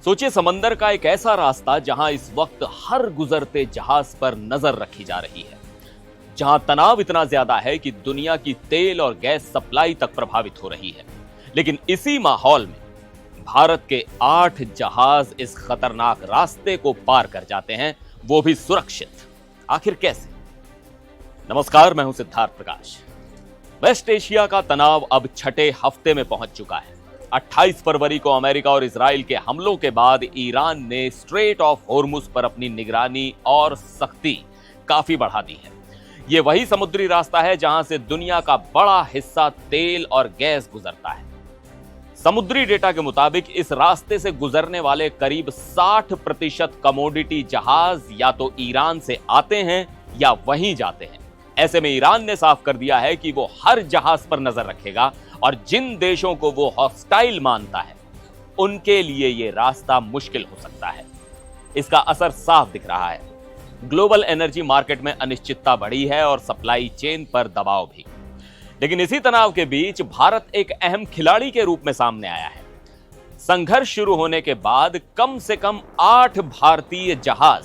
सोचिए, समंदर का एक ऐसा रास्ता जहां इस वक्त हर गुजरते जहाज पर नजर रखी जा रही है, जहां तनाव इतना ज्यादा है कि दुनिया की तेल और गैस सप्लाई तक प्रभावित हो रही है। लेकिन इसी माहौल में भारत के 8 जहाज इस खतरनाक रास्ते को पार कर जाते हैं, वो भी सुरक्षित। आखिर कैसे? नमस्कार, मैं हूं सिद्धार्थ प्रकाश। वेस्ट एशिया का तनाव अब छठे हफ्ते में पहुंच चुका है। 28 फरवरी को अमेरिका और इजराइल के हमलों के बाद ईरान ने स्ट्रेट ऑफ होर्मुज पर अपनी निगरानी और सख्ती काफी बढ़ा दी है। यह वही समुद्री रास्ता है जहां से दुनिया का बड़ा हिस्सा तेल और गैस गुजरता है। समुद्री डेटा के मुताबिक इस रास्ते से गुजरने वाले करीब 60% कमोडिटी जहाज या तो ईरान से आते हैं या वहीं जाते हैं। ऐसे में ईरान ने साफ कर दिया है कि वो हर जहाज पर नजर रखेगा और जिन देशों को वो हॉस्टाइल मानता है उनके लिए यह रास्ता मुश्किल हो सकता है। इसका असर साफ दिख रहा है। ग्लोबल एनर्जी मार्केट में अनिश्चितता बढ़ी है और सप्लाई चेन पर दबाव भी। लेकिन इसी तनाव के बीच भारत एक अहम खिलाड़ी के रूप में सामने आया है। संघर्ष शुरू होने के बाद कम से कम 8 भारतीय जहाज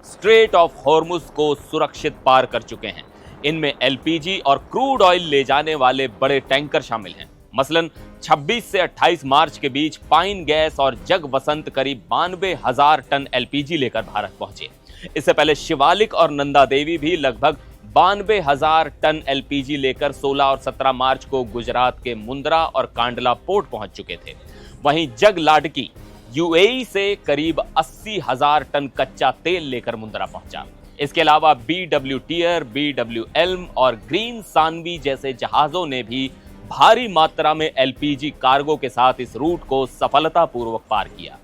स्ट्रेट ऑफ होर्मुज को सुरक्षित पार कर चुके हैं। इनमें एलपीजी और क्रूड ऑयल ले जाने वाले बड़े टैंकर शामिल हैं। मसलन 26 से 28 मार्च के बीच पाइन गैस और जग वसंत करीब 92,000 टन एलपीजी लेकर भारत पहुंचे। इससे पहले शिवालिक और नंदा देवी भी लगभग 92,000 टन एलपीजी लेकर 16 और 17 मार्च को गुजरात के मुंद्रा और कांडला पोर्ट पहुंच चुके थे। वहीं जग लाडकी यूएई से करीब 80,000 टन कच्चा तेल लेकर मुंद्रा पहुंचा। इसके अलावा बीडब्ल्यू टियर, बीडब्ल्यू एल्म और ग्रीन सानवी जैसे जहाजों ने भी भारी मात्रा में एलपीजी कार्गो के साथ इस रूट को सफलतापूर्वक पार किया।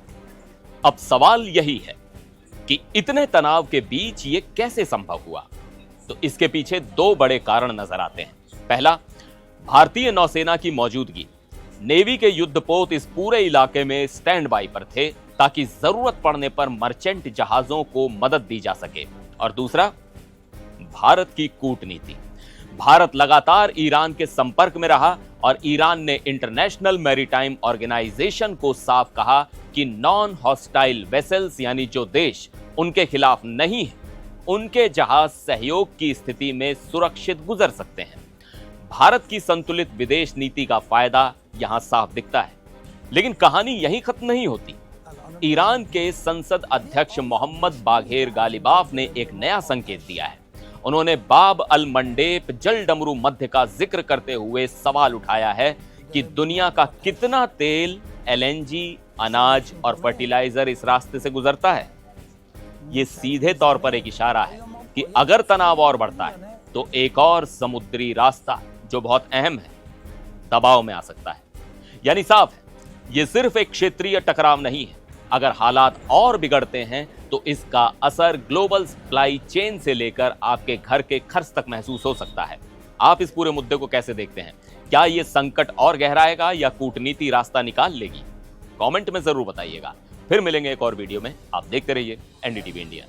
अब सवाल यही है कि इतने तनाव के बीच ये कैसे संभव हुआ? तो इसके पीछे 2 बड़े कारण नजर आते हैं। पहला, भारतीय नौसेना की मौजूदगी। नेवी के युद्धपोत इस पूरे इलाके में स्टैंड बाई पर थे ताकि जरूरत पड़ने पर मर्चेंट जहाजों को मदद दी जा सके। और दूसरा, भारत की कूटनीति। भारत लगातार ईरान के संपर्क में रहा और ईरान ने इंटरनेशनल मैरीटाइम ऑर्गेनाइजेशन को साफ कहा कि नॉन हॉस्टाइल वेसल्स, यानी जो देश उनके खिलाफ नहीं है, उनके जहाज सहयोग की स्थिति में सुरक्षित गुजर सकते हैं। भारत की संतुलित विदेश नीति का फायदा यहां साफ दिखता है। लेकिन कहानी यहीं खत्म नहीं होती। ईरान के संसद अध्यक्ष मोहम्मद बाघेर गालिबाफ ने एक नया संकेत दिया है। उन्होंने बाब अल मंडेब जल डमरू मध्य का जिक्र करते हुए सवाल उठाया है कि दुनिया का कितना तेल, एलएनजी, अनाज और फर्टिलाइजर इस रास्ते से गुजरता है। यह सीधे तौर पर एक इशारा है कि अगर तनाव और बढ़ता है तो एक और समुद्री रास्ता, जो बहुत अहम है, दबाव में आ सकता है। यानी साफ है, यह सिर्फ एक क्षेत्रीय टकराव नहीं है। अगर हालात और बिगड़ते हैं तो इसका असर ग्लोबल सप्लाई चेन से लेकर आपके घर के खर्च तक महसूस हो सकता है। आप इस पूरे मुद्दे को कैसे देखते हैं? क्या यह संकट और गहराएगा या कूटनीति रास्ता निकाल लेगी? कमेंट में जरूर बताइएगा। फिर मिलेंगे एक और वीडियो में। आप देखते रहिए एनडीटीवी इंडिया।